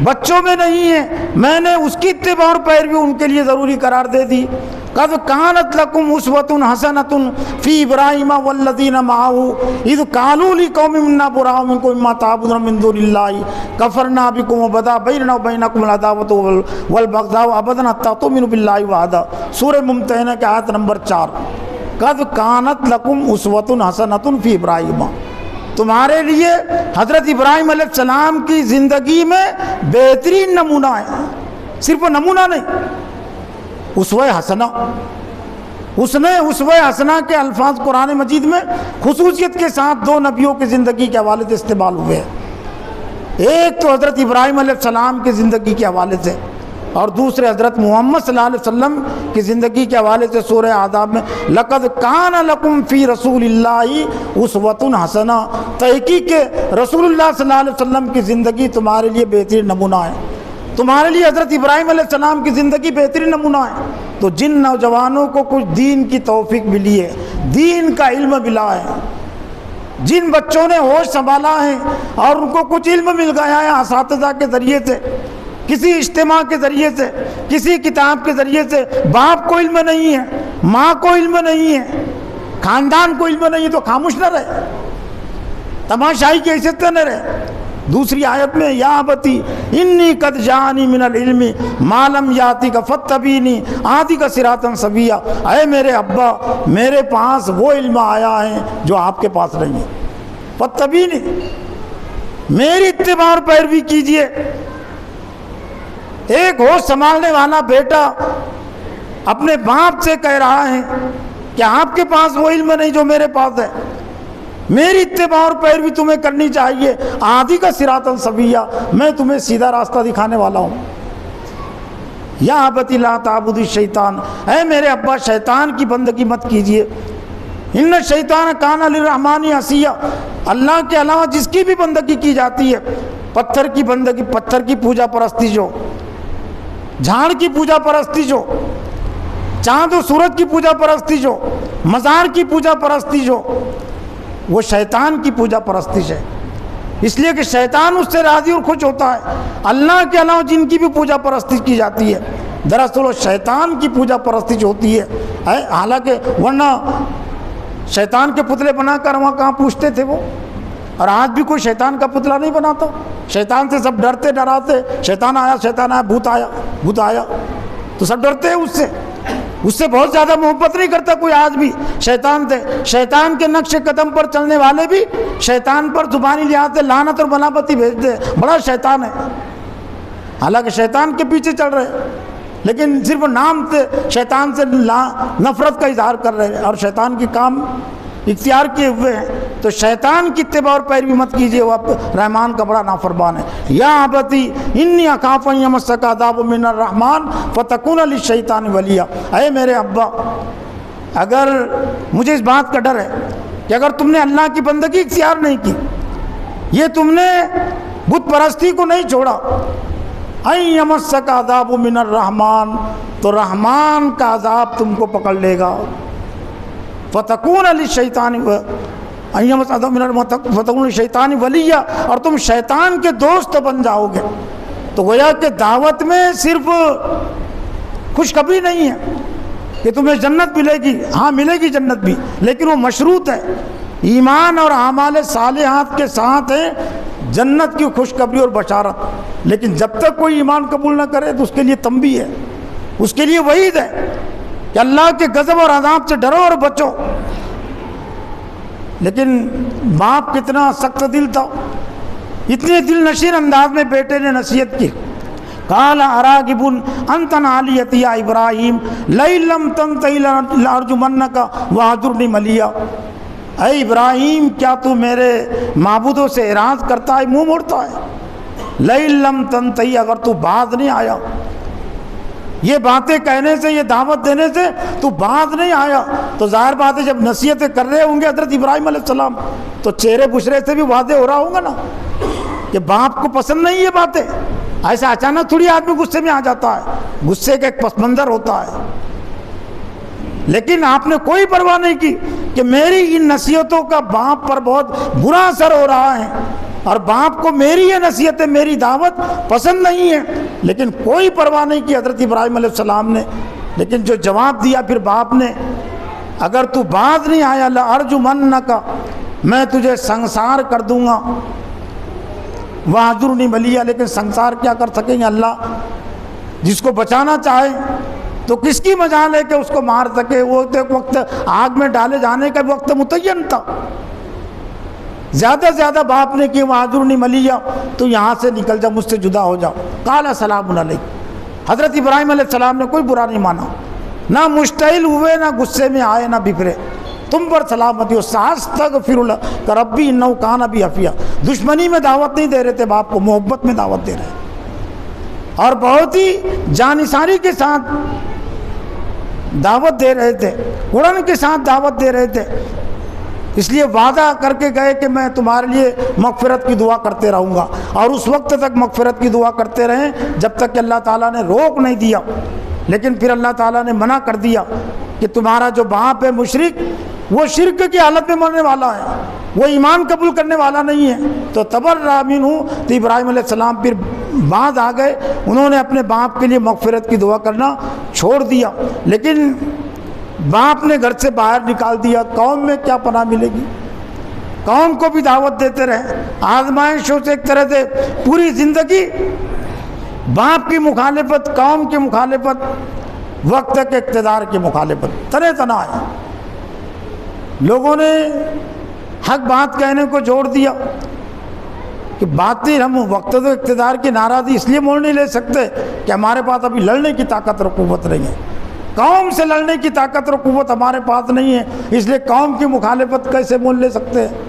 بچوں میں نہیں ہے، میں نے اس کی اتباع اور پیروی ان کے لیے ضروری قرار دے دی۔ قد کانت لکم اسوۃ حسنۃ فی ابراہیم والذین معہ اذ قالوا لقومہم انا براء منکم مما تعبدون من دون اللہ کفرنا بکم وبدا بیننا وبینکم العداوۃ والبغضاء ابدا حتی تؤمنوا باللہ وحدہ، سورہ ممتحنہ کی آیت نمبر 4۔ قد کانت لکم اسوۃ حسنۃ فی ابراہیم، تمہارے لیے حضرت ابراہیم علیہ السلام کی زندگی میں بہترین نمونہ ہے، صرف نمونہ نہیں، اسوہ حسنہ۔ اس نے اسوہ حسنہ کے الفاظ قرآن مجید میں خصوصیت کے ساتھ دو نبیوں کی زندگی کے حوالے سے استعمال ہوئے ہیں، ایک تو حضرت ابراہیم علیہ السلام کی زندگی کے حوالے سے، اور دوسرے حضرت محمد صلی اللہ علیہ وسلم کی زندگی کے حوالے سے سورہ احزاب میں لقد کان لکم فی رسول اللہ اسوۃ حسنہ، تحقیق کہ رسول اللہ صلی اللہ علیہ وسلم کی زندگی تمہارے لیے بہترین نمونہ ہے، تمہارے لیے حضرت ابراہیم علیہ السلام کی زندگی بہترین نمونہ ہے۔ تو جن نوجوانوں کو کچھ دین کی توفیق ملی ہے، دین کا علم ملا ہے، جن بچوں نے ہوش سنبھالا ہے اور ان کو کچھ علم مل گیا ہے اساتذہ کے ذریعے سے، کسی اجتماع کے ذریعے سے، کسی کتاب کے ذریعے سے، باپ کو علم نہیں ہے، ماں کو علم نہیں ہے، خاندان کو علم نہیں ہے، تو خاموش نہ رہے، تماشائی کی حیثیت نہ رہے۔ دوسری آیت میں یا ابتی انی قد جاءنی من العلم ما لم یاتک فاتبعنی اہدک صراطا سویا، اے میرے ابا، میرے پاس وہ علم آیا ہے جو آپ کے پاس نہیں ہے، فاتبعنی، میری اتباع اور پیروی کیجئے۔ ایک ہوش سنبھالنے والا بیٹا اپنے باپ سے کہہ رہا ہے کہ آپ کے پاس وہ علم نہیں جو میرے پاس ہے، میری اتباع اور پیروی تمہیں کرنی چاہیے، آدھی کا صراط سویہ، میں تمہیں سیدھا راستہ دکھانے والا ہوں۔ یا ابت لا تعبد الشیطان، اے میرے ابا شیطان کی بندگی مت کیجیے، ان الشیطان کان للرحمن عصیا، اللہ کے علاوہ جس کی بھی بندگی کی جاتی ہے، پتھر کی بندگی، پتھر کی پوجا پرستی جو، جھاڑ کی پوجا پرستی جو، چاند و سورج کی پوجا پرستی جو، مزار کی پوجا پرستی جو، وہ شیطان کی پوجا پرستش ہے، اس لیے کہ شیطان اس سے راضی اور خوش ہوتا ہے۔ اللہ کے علاوہ جن کی بھی پوجا پرستی کی جاتی ہے دراصل وہ شیطان کی پوجا پرستی ہوتی ہے، حالانکہ ورنہ شیطان کے پتلے بنا کر وہاں کہاں پوچھتے تھے وہ، اور آج بھی کوئی شیطان کا پتلا نہیں بناتا، شیطان سے سب ڈرتے ڈراتے، شیطان آیا، بھوت آیا، تو سب ڈرتے ہیں اس سے بہت زیادہ محبت نہیں کرتا کوئی آج بھی شیطان سے۔ شیطان کے نقش قدم پر چلنے والے بھی شیطان پر زبانی لحاظ سے لعنت اور ملامتی بھیجتے ہیں، بڑا شیطان ہے، حالانکہ شیطان کے پیچھے چل رہے ہیں، لیکن صرف نام سے شیطان سے نفرت کا اظہار کر رہے ہیں اور شیطان کے کام اختیار کیے ہوئے ہیں۔ تو شیطان کی اتباع اور پیروی مت کیجیے، وہ رحمان کا بڑا نافرمان ہے۔ یا ابتی انی اخاف ان یمسک عذاب من الرحمن فتکون للشیطان ولیا، اے میرے ابا اگر مجھے اس بات کا ڈر ہے کہ اگر تم نے اللہ کی بندگی اختیار نہیں کی، یہ تم نے بت پرستی کو نہیں چھوڑا، ان یمسک عذاب من الرحمن، تو رحمان کا عذاب تم کو پکڑ لے گا، فتکون للشیطان فتکون للشیطان ولیہ، اور تم شیطان کے دوست بن جاؤ گے۔ تو گویا کہ دعوت میں صرف خوشخبری نہیں ہے کہ تمہیں جنت ملے گی، ہاں ملے گی جنت بھی، لیکن وہ مشروط ہے ایمان اور اعمال صالحات کے ساتھ ہے جنت کی خوشخبری اور بشارت۔ لیکن جب تک کوئی ایمان قبول نہ کرے تو اس کے لیے تنبیہ ہے، اس کے لیے وعید ہے کہ اللہ کے غضب اور عذاب سے ڈرو اور بچو۔ لیکن باپ کتنا سخت دل تھا، اتنے دل نشین انداز میں بیٹے نے نصیحت کی، قال اراغب انت عن آلیتی یا ابراہیم لئن لم تنتہی لارجمنک واہجرنی ملیا، اے ابراہیم کیا تو میرے معبودوں سے اعراض کرتا ہے، منہ موڑتا ہے؟ لئن لم تنتہی، اگر تو باز نہیں آیا، یہ باتیں کہنے سے، یہ دعوت دینے سے تو باز نہیں آیا، تو ظاہر بات ہے جب نصیحتیں کر رہے ہوں گے حضرت ابراہیم علیہ السلام تو چہرے بشرے سے بھی واضح ہو رہا ہوگا نا کہ باپ کو پسند نہیں یہ باتیں۔ ایسا اچانک تھوڑی آدمی غصے میں آ جاتا ہے، غصے کا ایک پس منظر ہوتا ہے، لیکن آپ نے کوئی پرواہ نہیں کی کہ میری ان نصیحتوں کا باپ پر بہت برا اثر ہو رہا ہے اور باپ کو میری یہ نصیحتیں، میری دعوت پسند نہیں ہے، لیکن کوئی پرواہ نہیں کی حضرت ابراہیم علیہ السلام نے۔ لیکن جو جواب دیا پھر باپ نے، اگر تو باز نہیں آیا لارجمنک، میں تجھے سنسار کر دوں گا، واہجرنی ملیا، لیکن سنسار کیا کر سکیں گے؟ اللہ جس کو بچانا چاہے تو کس کی مجال ہے کہ اس کو مار سکے؟ وہ ایک وقت آگ میں ڈالے جانے کا وقت متعین تھا، زیادہ سے زیادہ باپ نے کہ واہجرنی ملیا، تو یہاں سے نکل جا، مجھ سے جدا ہو جاؤ۔ قال سلام علیک، حضرت ابراہیم علیہ السلام نے کوئی برا نہیں مانا، نہ مشتعل ہوئے، نہ غصے میں آئے، نہ بگڑے، تم پر سلامتی ہو، ساستغفر لک ربی انہ کان بی حفیہ۔ دشمنی میں دعوت نہیں دے رہے تھے باپ کو، محبت میں دعوت دے رہے اور بہت ہی جانثاری کے ساتھ دعوت دے رہے تھے، اڑن کے ساتھ دعوت دے رہے تھے، اس لیے وعدہ کر کے گئے کہ میں تمہارے لیے مغفرت کی دعا کرتے رہوں گا، اور اس وقت تک مغفرت کی دعا کرتے رہیں جب تک کہ اللہ تعالیٰ نے روک نہیں دیا۔ لیکن پھر اللہ تعالیٰ نے منع کر دیا کہ تمہارا جو باپ ہے مشرک، وہ شرک کی حالت میں مرنے والا ہے، وہ ایمان قبول کرنے والا نہیں ہے۔ تو تبرأ منہ، تو ابراہیم علیہ السلام پھر بعد آ گئے، انہوں نے اپنے باپ کے لیے مغفرت کی دعا کرنا چھوڑ دیا، لیکن باپ نے گھر سے باہر نکال دیا۔ قوم میں کیا پناہ ملے گی؟ قوم کو بھی دعوت دیتے رہے، آزمائشوں سے ایک طرح سے پوری زندگی باپ کی مخالفت، قوم کی مخالفت، وقت کے اقتدار کی مخالفت، تنہ تنہا ہے۔ لوگوں نے حق بات کہنے کو چھوڑ دیا، کہ باطل ہم وقت و اقتدار کی ناراضی اس لیے مول نہیں لے سکتے کہ ہمارے پاس ابھی لڑنے کی طاقت اور قوت نہیں ہے. قوم سے لڑنے کی طاقت اور قوت ہمارے پاس نہیں ہے، اس لیے قوم کی مخالفت کیسے مول لے سکتے ہیں؟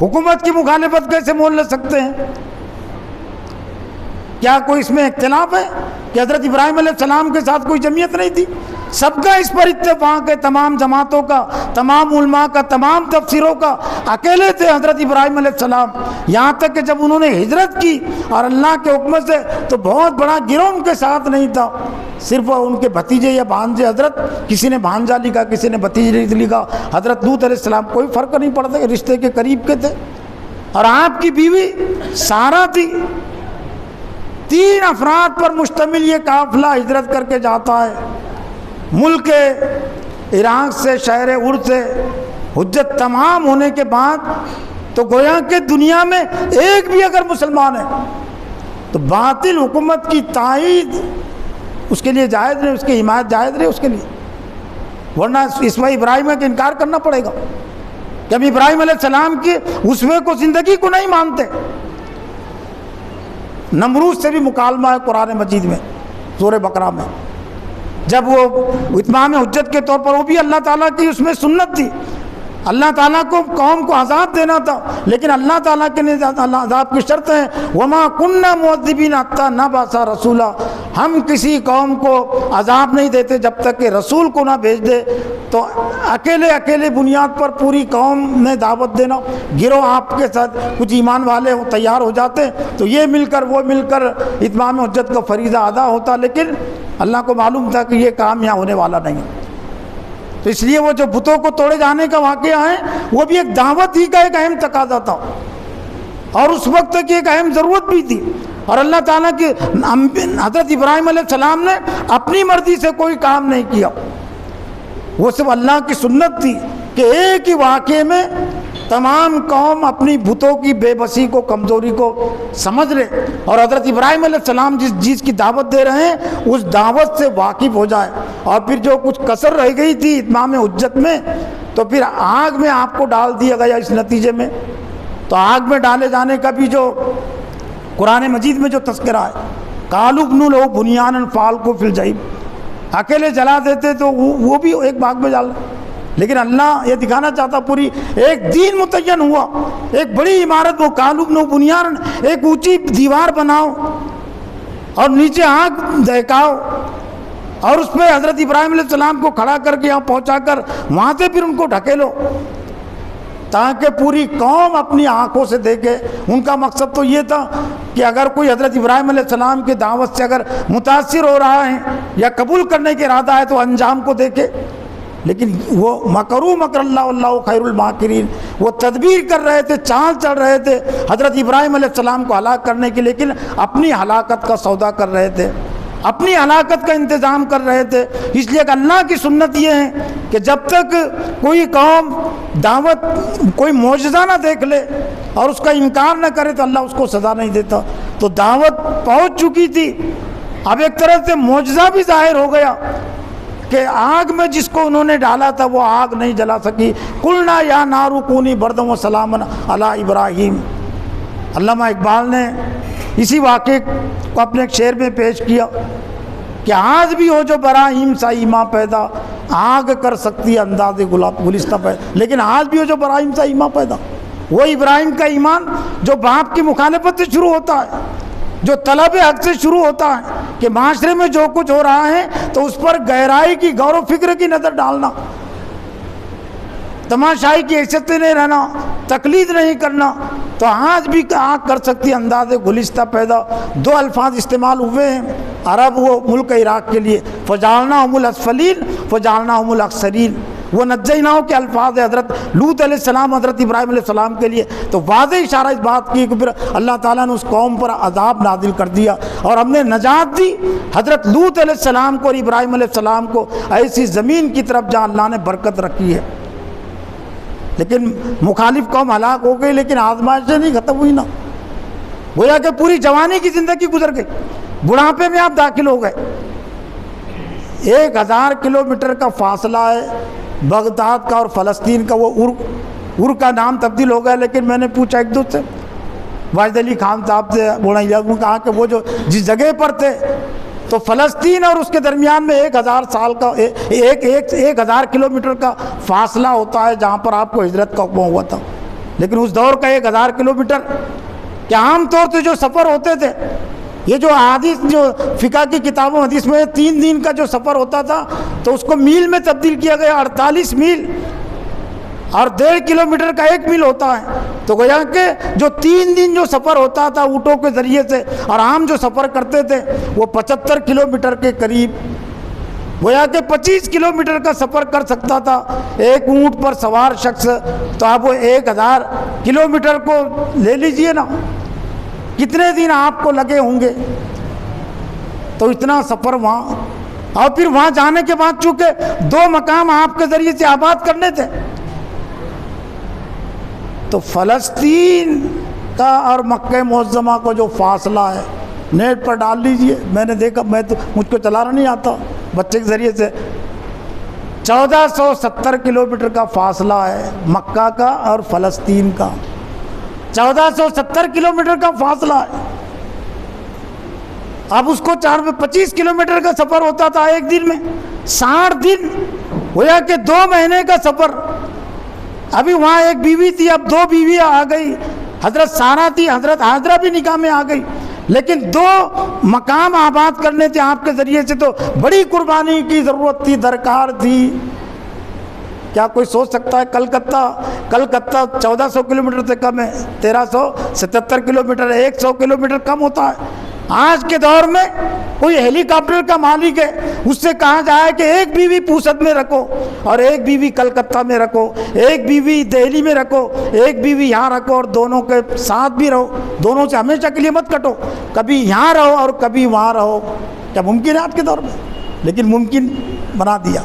حکومت کی مخالفت کیسے مول لے سکتے ہیں؟ کیا کوئی اس میں اختلاف ہے کہ حضرت ابراہیم علیہ السلام کے ساتھ کوئی جمعیت نہیں تھی؟ سب کا اس پر اتفاق ہے، تمام جماعتوں کا، تمام علماء کا، تمام تفسیروں کا. اکیلے تھے حضرت ابراہیم علیہ السلام، یہاں تک کہ جب انہوں نے ہجرت کی اور اللہ کے حکم سے، تو بہت بڑا گروہ ان کے ساتھ نہیں تھا، صرف ان کے بھتیجے یا بھانجے. حضرت کسی نے بھانجا لکھا، کسی نے بھتیجے لکھا. حضرت لوط علیہ السلام کوئی فرق نہیں پڑتا، رشتے کے قریب کے تھے. اور آپ کی بیوی سارہ تھی. 3 افراد پر مشتمل یہ قافلہ ہجرت کر کے جاتا ہے. ملک عراق سے، شہر عرس سے حجت تمام ہونے کے بعد تو گویا کہ دنیا میں ایک بھی اگر مسلمان ہے تو باطل حکومت کی تائید اس کے لیے جائز نہیں، اس کی حمایت جائز نہیں اس کے لیے. ورنہ اسماعیل ابراہیم کا انکار کرنا پڑے گا کہ ہم ابراہیم علیہ السلام کی اسوے کو، زندگی کو نہیں مانتے. نمرود سے بھی مکالمہ ہے قرآن مجید میں، سورہ بقرہ میں، جب وہ اتمام حجت کے طور پر، وہ بھی اللہ تعالیٰ کی اس میں سنت تھی. اللہ تعالیٰ کو قوم کو عذاب دینا تھا، لیکن اللہ تعالیٰ کے عذاب کی شرط ہے وَمَا كُنَّا مُعَذِّبِينَ حَتَّىٰ نَبْعَثَ رَسُولًا، ہم کسی قوم کو عذاب نہیں دیتے جب تک کہ رسول کو نہ بھیج دے. تو اکیلے بنیاد پر پوری قوم میں دعوت دینا، گروہ آپ کے ساتھ کچھ ایمان والے تیار ہو جاتے تو یہ مل کر وہ مل کر اتمام حجت کا فریضہ ادا ہوتا، لیکن اللہ کو معلوم تھا کہ یہ کام یہاں ہونے والا نہیں. تو اس لیے وہ جو بتوں کو توڑے جانے کا واقعہ ہے وہ بھی ایک دعوت ہی کا ایک اہم تقاضا تھا، اور اس وقت کی ایک اہم ضرورت بھی تھی. اور اللہ تعالیٰ کی حضرت ابراہیم علیہ السلام نے اپنی مرضی سے کوئی کام نہیں کیا، وہ صرف اللہ کی سنت تھی کہ ایک ہی واقعے میں تمام قوم اپنی بتوں کی بے بسی کو، کمزوری کو سمجھ لے، اور حضرت ابراہیم علیہ السلام جس چیز کی دعوت دے رہے ہیں اس دعوت سے واقف ہو جائے. اور پھر جو کچھ کسر رہ گئی تھی اتمام حجت میں تو پھر آگ میں آپ کو ڈال دیا گیا اس نتیجے میں. تو آگ میں ڈالے جانے کا بھی جو قرآن مجید میں جو تذکرہ ہے، قالوا ابنوا لہ بنیانا فالقوا فی الجحیم، اکیلے جلا دیتے تو وہ بھی ایک باغ میں ڈال. لیکن اللہ یہ دکھانا چاہتا پوری ایک دین متعین ہوا، ایک بڑی عمارت، وہ قالوا ابنوا بنیانا، ایک اونچی دیوار بناؤ اور نیچے آگ دہکاؤ، اور اس پہ حضرت ابراہیم علیہ السلام کو کھڑا کر کے یہاں پہنچا کر وہاں سے پھر ان کو ڈھکیلو تاکہ پوری قوم اپنی آنکھوں سے دیکھے. ان کا مقصد تو یہ تھا کہ اگر کوئی حضرت ابراہیم علیہ السلام کی دعوت سے اگر متاثر ہو رہا ہے یا قبول کرنے کے ارادہ ہے تو انجام کو دیکھے. لیکن وہ مکروا مکر اللہ واللہ خیر الماکرین، وہ تدبیر کر رہے تھے، چال چل رہے تھے حضرت ابراہیم علیہ السلام کو ہلاک کرنے کی، لیکن اپنی ہلاکت کا سودا کر رہے تھے، اپنی ہلاکت کا انتظام کر رہے تھے. اس لیے کہ اللہ کی سنت یہ ہے کہ جب تک کوئی قوم دعوت کوئی معجزہ نہ دیکھ لے اور اس کا انکار نہ کرے تو اللہ اس کو سزا نہیں دیتا. تو دعوت پہنچ چکی تھی، اب ایک طرح سے معجزہ بھی ظاہر ہو گیا کہ آگ میں جس کو انہوں نے ڈالا تھا وہ آگ نہیں جلا سکی. قلنا یا نار کونی بردا و سلاما علی ابراہیم. علامہ اقبال نے اسی واقعے کو اپنے ایک شعر میں پیش کیا کہ آج بھی ہو جو براہیم سا ایمان پیدا، آگ کر سکتی انداز گلستہ پیدا. لیکن آج بھی ہو جو براہیم سا ایمان پیدا، وہ ابراہیم کا ایمان جو باپ کی مخالفت سے شروع ہوتا ہے، جو طلب حق سے شروع ہوتا ہے کہ معاشرے میں جو کچھ ہو رہا ہے تو اس پر گہرائی کی، غور و فکر کی نظر ڈالنا، تماشائی کی حیثیت سے نہیں رہنا، تقلید نہیں کرنا. تو آج بھی آگ کر سکتی انداز گلستہ پیدا. 2 الفاظ استعمال ہوئے ہیں عرب وہ ملک عراق کے لیے، فجعلناہم الاسفلین فجعلناہم الاخسرین. وہ نجیناہ کے الفاظ ہے حضرت لوط علیہ السلام، حضرت ابراہیم علیہ السلام کے لیے. تو واضح اشارہ اس بات کی کہ پھر اللہ تعالیٰ نے اس قوم پر عذاب نازل کر دیا اور ہم نے نجات دی حضرت لوط علیہ السلام کو اور ابراہیم علیہ السلام کو ایسی زمین کی طرف جہاں اللہ نے برکت رکھی ہے. لیکن مخالف قوم ہلاک ہو گئی، لیکن آزمائشیں نہیں ختم ہوئی نا. گویا کہ پوری جوانی کی زندگی گزر گئی، بڑھاپے میں آپ داخل ہو گئے. 1000 کلومیٹر کا فاصلہ ہے بغداد کا اور فلسطین کا. وہ ار کا نام تبدیل ہو گیا، لیکن میں نے پوچھا ایک دوسرے سے واجد علی خان صاحب سے مولانا کہا کہ وہ جو جس جگہ پر تھے تو فلسطین اور اس کے درمیان میں 1000 سال کا 1000 کلومیٹر کا فاصلہ ہوتا ہے جہاں پر آپ کو ہجرت کا حکم ہوا تھا، لیکن اس دور کا 1000 کلومیٹر کہ عام طور سے جو سفر ہوتے تھے، یہ جو احادیث جو فقہ کی کتابوں حدیث میں 3 دن کا جو سفر ہوتا تھا تو اس کو میل میں تبدیل کیا گیا، 48 میل، اور 1.5 کلومیٹر کا 1 میل ہوتا ہے، تو گویا کہ جو 3 دن جو سفر ہوتا تھا اونٹوں کے ذریعے سے، اور عام جو سفر کرتے تھے وہ 75 کلومیٹر کے قریب، گویا کہ 25 کلومیٹر کا سفر کر سکتا تھا ایک اونٹ پر سوار شخص، تو آپ وہ 1000 کلومیٹر کو لے لیجئے نا، کتنے دن آپ کو لگے ہوں گے؟ تو اتنا سفر وہاں، اور پھر وہاں جانے کے بعد چونکہ 2 مقام آپ کے ذریعے سے آباد کرنے تھے، تو فلسطین کا اور مکہ معظمہ کو جو فاصلہ ہے نیٹ پر ڈال لیجئے، میں نے دیکھا، مجھ کو چلانا نہیں آتا بچے کے ذریعے سے، 1470 کلومیٹر کا فاصلہ ہے مکہ کا اور فلسطین کا، 1470 کلومیٹر کا فاصلہ ہے۔ اب اس کو 25 کلومیٹر کا سفر ہوتا تھا ایک دن میں، 60 دن ہویا کہ 2 مہینے کا سفر۔ ابھی وہاں ایک بیوی تھی، اب 2 بیویاں آ گئی، حضرت سارہ تھی، حضرت حاجرہ بھی نکاح میں آ گئی، لیکن 2 مقام آباد کرنے تھے آپ کے ذریعے سے، تو بڑی قربانی کی ضرورت تھی، درکار تھی۔ کیا کوئی سوچ سکتا ہے کلکتہ 1400 کلومیٹر سے کم ہے، 1377 کلومیٹر ہے، 100 کلومیٹر کم ہوتا ہے۔ آج کے دور میں کوئی ہیلی کاپٹر کا مالک ہے، اس سے کہا جائے کہ ایک بیوی پوسد میں رکھو اور ایک بیوی کلکتہ میں رکھو، ایک بیوی دہلی میں رکھو، ایک بیوی یہاں رکھو، اور دونوں کے ساتھ بھی رہو، دونوں سے ہمیشہ کے لیے مت کٹو، کبھی یہاں رہو اور کبھی وہاں رہو۔ کیا ممکن ہے آج کے دور میں؟ لیکن ممکن بنا دیا،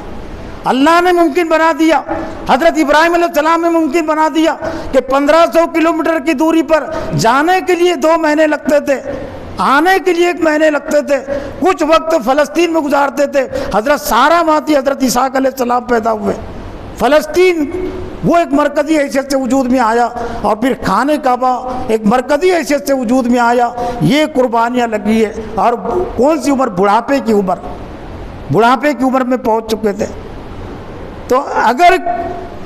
اللہ نے ممکن بنا دیا، حضرت ابراہیم علیہ السلام نے ممکن بنا دیا کہ 1500 کلومیٹر کی دوری پر جانے کے لیے 2 مہینے لگتے تھے، آنے کے لیے 1 مہینے لگتے تھے، کچھ وقت فلسطین میں گزارتے تھے۔ حضرت سارہ وہاں تھی، حضرت اسحاق علیہ السلام پیدا ہوئے، فلسطین وہ ایک مرکزی حیثیت سے وجود میں آیا، اور پھر خانہ کعبہ ایک مرکزی حیثیت سے وجود میں آیا۔ یہ قربانیاں لگی ہے، اور کون سی عمر؟ بڑھاپے کی عمر میں پہنچ چکے تھے۔ تو اگر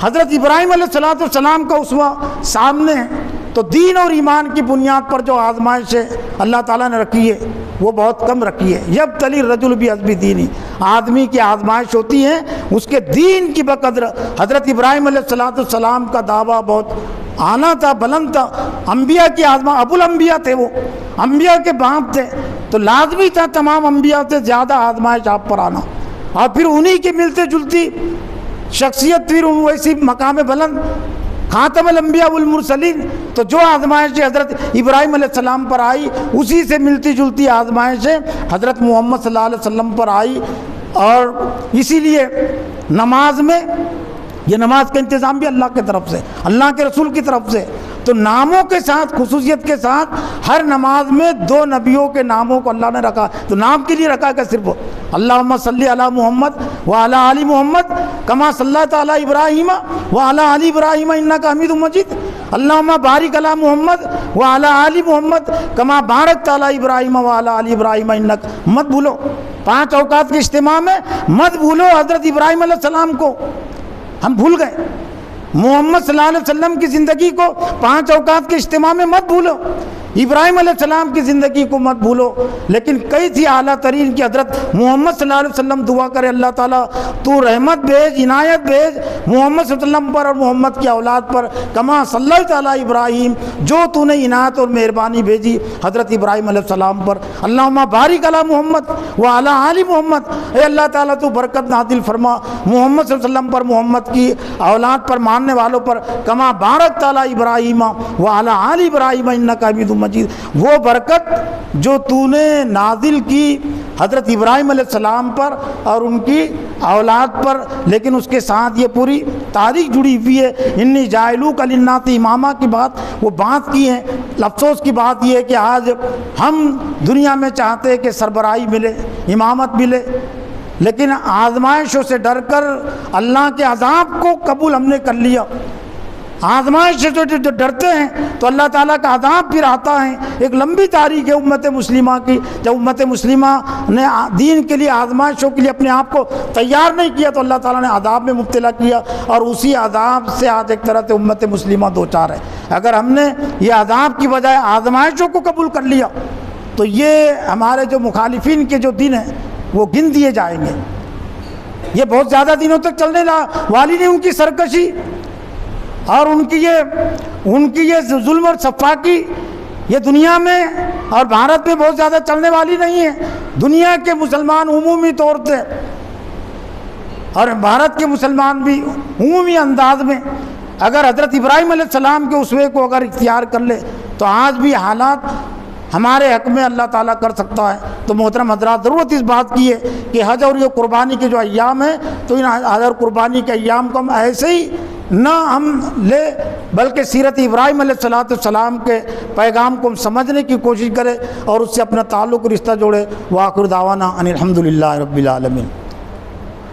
حضرت ابراہیم علیہ السلام کا اسوہ سامنے ہے تو دین اور ایمان کی بنیاد پر جو آزمائش اللہ تعالیٰ نے رکھی ہے وہ بہت کم رکھی ہے۔ یبتلی الرجل بحسب دینی، آدمی کی آزمائش ہوتی ہے اس کے دین کی بقدر۔ حضرت ابراہیم علیہ السلام کا دعویٰ بہت اعلیٰ تھا، بلند تھا، انبیاء کی آزمائش، ابو الانبیاء تھے، وہ انبیاء کے باپ تھے، تو لازمی تھا تمام انبیاء سے زیادہ آزمائش آپ پر آنا، اور پھر انہی کی ملتے جلتی شخصیت، پھر ویسی مقام بلند خاتم الانبیاء والمرسلین، تو جو آزمائش حضرت ابراہیم علیہ السلام پر آئی اسی سے ملتی جلتی آزمائش حضرت محمد صلی اللہ علیہ وسلم پر آئی۔ اور اسی لیے نماز میں، یہ نماز کا انتظام بھی اللہ کی طرف سے، اللہ کے رسول کی طرف سے، تو ناموں کے ساتھ، خصوصیت کے ساتھ ہر نماز میں 2 نبیوں کے ناموں کو اللہ نے رکھا، تو نام کے لیے رکھا کہ صرف اللہم صلی علی محمد وعلی آل محمد کما صلیت علی ابراہیم وعلی آل ابراہیم انک حمید مجید، اللہم بارک علی محمد وعلی آل محمد کما بارکت علی ابراہیم وعلی آل ابراہیم انک، مت بھولو 5 اوقات کے اجتماع میں مت بھولو حضرت ابراہیم علیہ السلام کو، ہم بھول گئے۔ محمد صلی اللہ علیہ وسلم کی زندگی کو 5 اوقات کے اجتماع میں مت بھولو، ابراہیم علیہ السلام کی زندگی کو مت بھولو، لیکن کئی تھی اعلیٰ ترین کی حضرت محمد صلی اللہ علیہ وسلم دعا کرے اللہ تعالیٰ تو رحمت بھیج، عنایت بھیج محمد صلی اللہ علیہ وسلم پر اور محمد کی اولاد پر، کما صلی اللہ علیہ ابراہیم، جو تو نے عنایت اور مہربانی بھیجی حضرت ابراہیم علیہ السلام پر۔ اللہم بارک علی محمد وعلی آل محمد، اے اللہ تعالیٰ تو برکت نازل فرما محمد صلی اللہ علیہ وسلم پر، محمد کی اولاد پر، ماننے والوں پر، کما بارکت علی ابراہیم وعلی آل ابراہیم انک حمید مجید، وہ برکت جو تو نے نازل کی حضرت ابراہیم علیہ السلام پر اور ان کی اولاد پر، لیکن اس کے ساتھ یہ پوری تاریخ جڑی ہوئی ہے۔ انی جاعلوک للناس اماما کی بات وہ بات کی ہے۔ افسوس کی بات یہ ہے کہ آج ہم دنیا میں چاہتے ہیں کہ سربراہی ملے، امامت ملے، لیکن آزمائشوں سے ڈر کر اللہ کے عذاب کو قبول ہم نے کر لیا۔ آزمائش سے جو ڈرتے ہیں تو اللہ تعالیٰ کا عذاب پھر آتا ہے۔ ایک لمبی تاریخ ہے امت مسلمہ کی، جب امت مسلمہ نے دین کے لیے آزمائشوں کے لیے اپنے آپ کو تیار نہیں کیا تو اللہ تعالیٰ نے عذاب میں مبتلا کیا، اور اسی عذاب سے آج ایک طرح سے امت مسلمہ دوچار ہے۔ اگر ہم نے یہ عذاب کی بجائے آزمائشوں کو قبول کر لیا تو یہ ہمارے جو مخالفین کے جو دن ہیں وہ گن دیے جائیں گے۔ یہ بہت زیادہ دنوں تک چلنے والی نہیں ان کی سرکشی اور ان کی یہ ظلم اور صفاقی، یہ دنیا میں اور بھارت میں بہت زیادہ چلنے والی نہیں ہے۔ دنیا کے مسلمان عمومی طور سے اور بھارت کے مسلمان بھی عمومی انداز میں اگر حضرت ابراہیم علیہ السلام کے اسوے کو اگر اختیار کر لے تو آج بھی حالات ہمارے حق میں اللہ تعالیٰ کر سکتا ہے۔ تو محترم حضرات، ضرورت اس بات کی ہے کہ حج اور یہ قربانی کے جو ایام ہیں تو ان حج اور قربانی کے ایام کو ہم ایسے ہی نہ ہم لے، بلکہ سیرت ابراہیم علیہ السلام کے پیغام کو ہم سمجھنے کی کوشش کریں اور اس سے اپنا تعلق رشتہ جوڑے۔ وآخر دعوانا ان الحمد للہ رب العالمین۔